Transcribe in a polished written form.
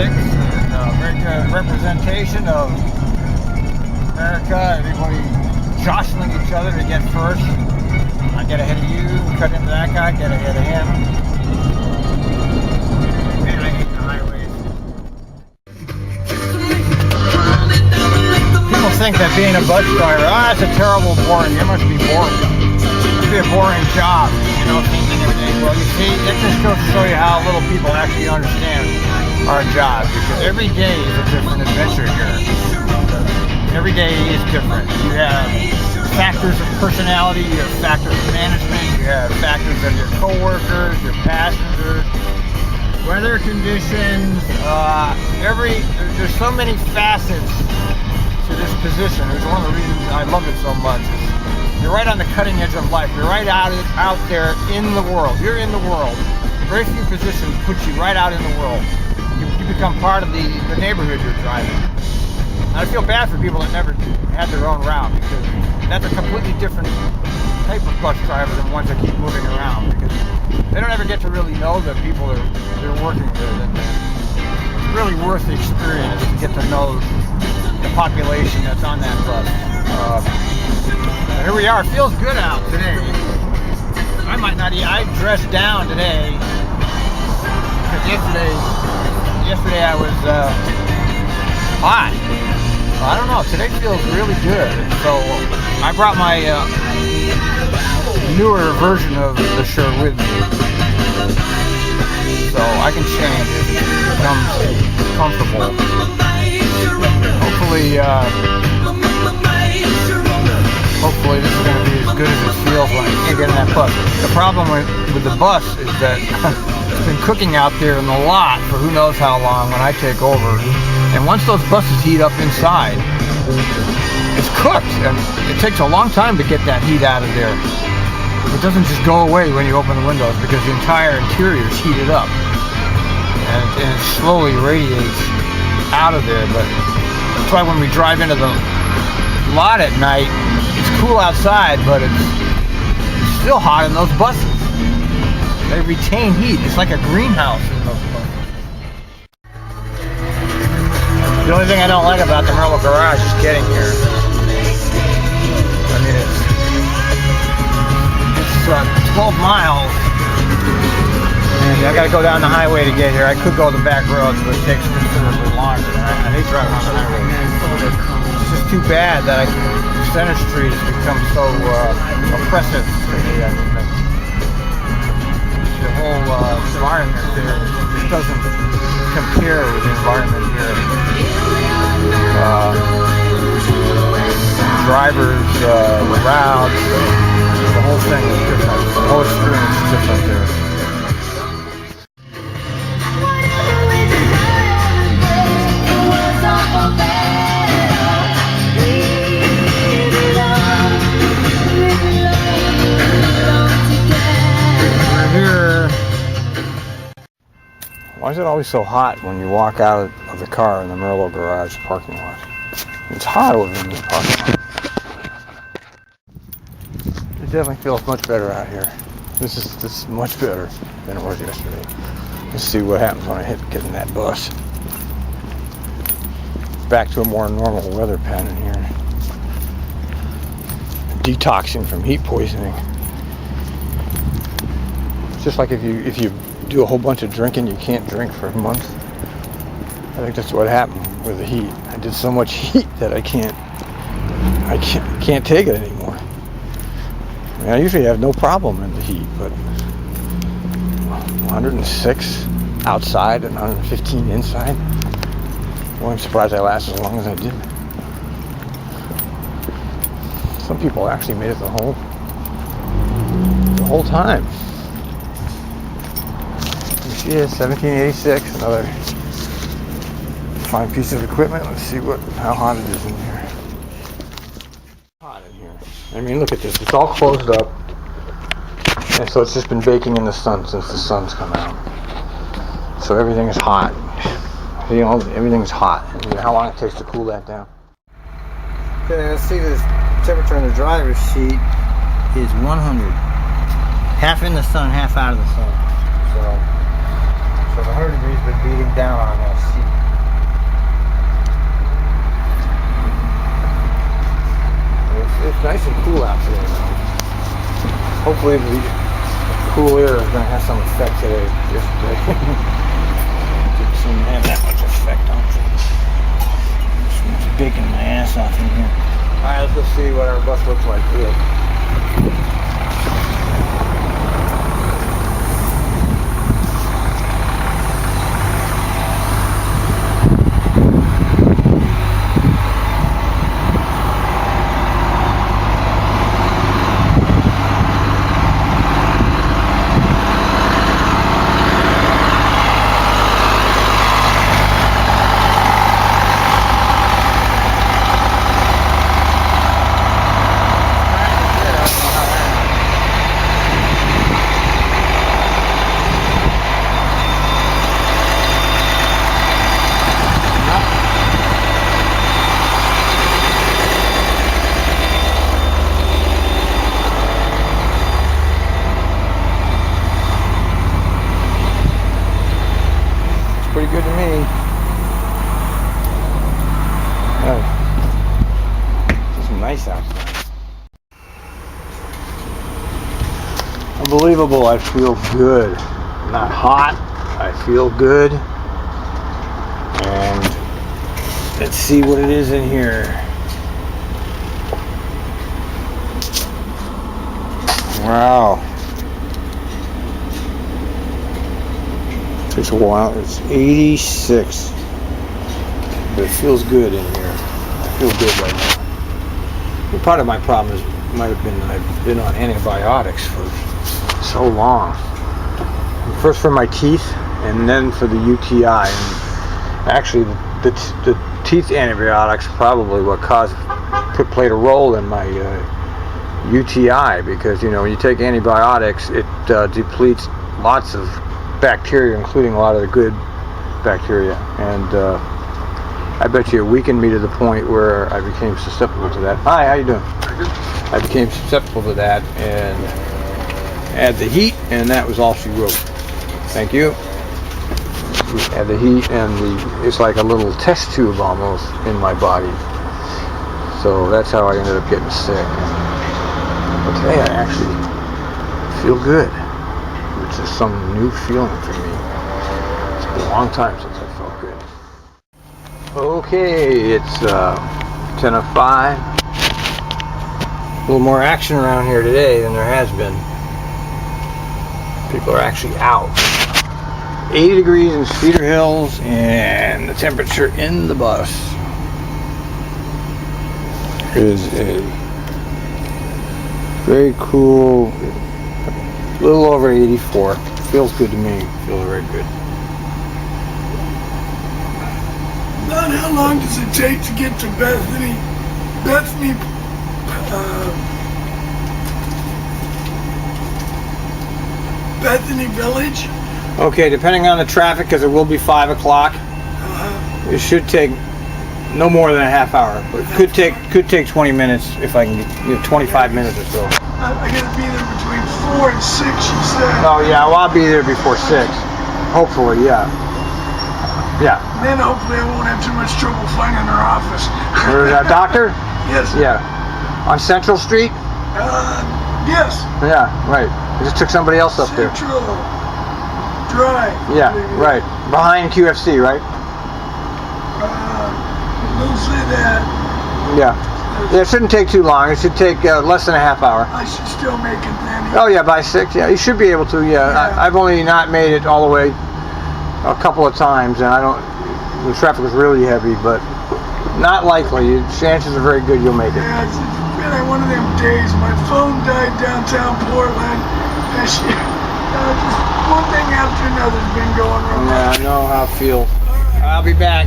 and very good representation of America. Everybody jostling each other to get first. I get ahead of you, cut into that guy, get ahead of him. Man, I hate the highways. People think that being a bus driver, that's a terrible, boring. It must be boring. It must be a boring job, you know, same thing every day. Well, you see, that just goes to show you how little people actually understand our job, because every day is a different adventure here. Every day is different. You have factors of personality, you have factors of management, you have factors of your coworkers, your passengers, weather conditions. There's so many facets to this position. It's one of the reasons I love it so much. You're right on the cutting edge of life. You're right out there in the world. You're in the world. Very few positions put you right out in the world. You become part of the neighborhood you're driving. And I feel bad for people that never had their own route, because that's a completely different type of bus driver than ones that keep moving around, because they don't ever get to really know the people they're working with, and it's really worth the experience to get to know the population that's on that bus. Here we are. It feels good out today. I dressed down today because yesterday I was hot. I don't know. Today feels really good. So I brought my newer version of the shirt with me, so I can change if it becomes comfortable. Hopefully this is going to be as good as it feels when I get in that bus. The problem with the bus is that it's been cooking out there in the lot for who knows how long when I take over. And once those buses heat up inside, it's cooked. And it takes a long time to get that heat out of there. It doesn't just go away when you open the windows, because the entire interior is heated up. And it slowly radiates out of there. But that's why when we drive into the lot at night, it's cool outside, but it's still hot in those buses. They retain heat. It's like a greenhouse in those buses. The only thing I don't like about the Merlo garage is getting here. I mean, it's 12 miles, and I got to go down the highway to get here. I could go the back roads, but it takes considerably longer. I hate driving on the highway. It's just too bad that Center Street has become so oppressive to me. I mean, the whole environment there just doesn't compare with the environment here. Drivers, the routes, the whole thing is different. The whole experience is different there. Why is it always so hot when you walk out of the car in the Merlo garage parking lot? It's hot over in this parking lot. It definitely feels much better out here. This is much better than it was yesterday. Let's see what happens when I get in that bus. Back to a more normal weather pattern here. Detoxing from heat poisoning. It's just like if you do a whole bunch of drinking, you can't drink for months. I think that's what happened with the heat. I did so much heat that I can't take it anymore. I mean, I usually have no problem in the heat, but 106 outside and 115 inside. Well, I'm surprised I lasted as long as I did. Some people actually made it the whole time. She is 1786, another fine piece of equipment. Let's see how hot it is in here. Hot in here. I mean, look at this. It's all closed up, and so it's just been baking in the sun since the sun's come out. So everything is hot. You know, everything's hot. And you know how long it takes to cool that down. Okay, let's see. This temperature in the driver's seat is 100. Half in the sun, half out of the sun. So the 100 degrees has been beating down on that seat. it's nice and cool out today. Hopefully the cool air is going to have some effect today. Yesterday didn't seem to have that much effect on things. Just baking my ass off in here. Alright, let's go see what our bus looks like today. Pretty good to me. It's nice outside. Unbelievable, I feel good. I'm not hot, I feel good. And let's see what it is in here. Wow. Takes a while. It's 86, but it feels good in here. I feel good right now. Well, part of my problem is might have been that I've been on antibiotics for so long. First for my teeth, and then for the UTI. And actually, the teeth antibiotics are probably what played a role in my UTI, because you know when you take antibiotics, it depletes lots of bacteria, including a lot of the good bacteria, and I bet you it weakened me to the point where I became susceptible to that. Hi, how you doing? I became susceptible to that, and add the heat, and that was all she wrote. Thank you. Add the heat, and it's like a little test tube almost in my body. So that's how I ended up getting sick. But today I actually feel good. It's just some new feeling for me. It's been a long time since I felt good. Okay, it's 10:05. A little more action around here today than there has been. People are actually out. 80 degrees in Cedar Hills, and the temperature in the bus is a very cool, a little over 84. Feels good to me. Feels very good. About how long does it take to get to Bethany Village? Okay, depending on the traffic, because it will be 5 o'clock, it should take no more than a half hour, but it could take 20 minutes if I can get 25 minutes or so. I gotta be there between 4 and 6, you said. Oh yeah, well I'll be there before 6. Hopefully, yeah. Yeah. And then hopefully I won't have too much trouble finding her office. Where's that doctor? Yes. Yeah. On Central Street? Yes. Yeah, right. I just took somebody else up there. Central Drive. Yeah, right. Behind QFC, right? Don't say that. Yeah. Yeah, it shouldn't take too long. It should take less than a half hour. I should still make it then. Oh yeah, by 6. Yeah, you should be able to. Yeah, I've only not made it all the way a couple of times, and the traffic was really heavy, but not likely. Chances are very good you'll make it. Yeah, it's been like one of them days. My phone died downtown Portland, and just one thing after another's been going wrong. Yeah, I know how it feels. All right. I'll be back.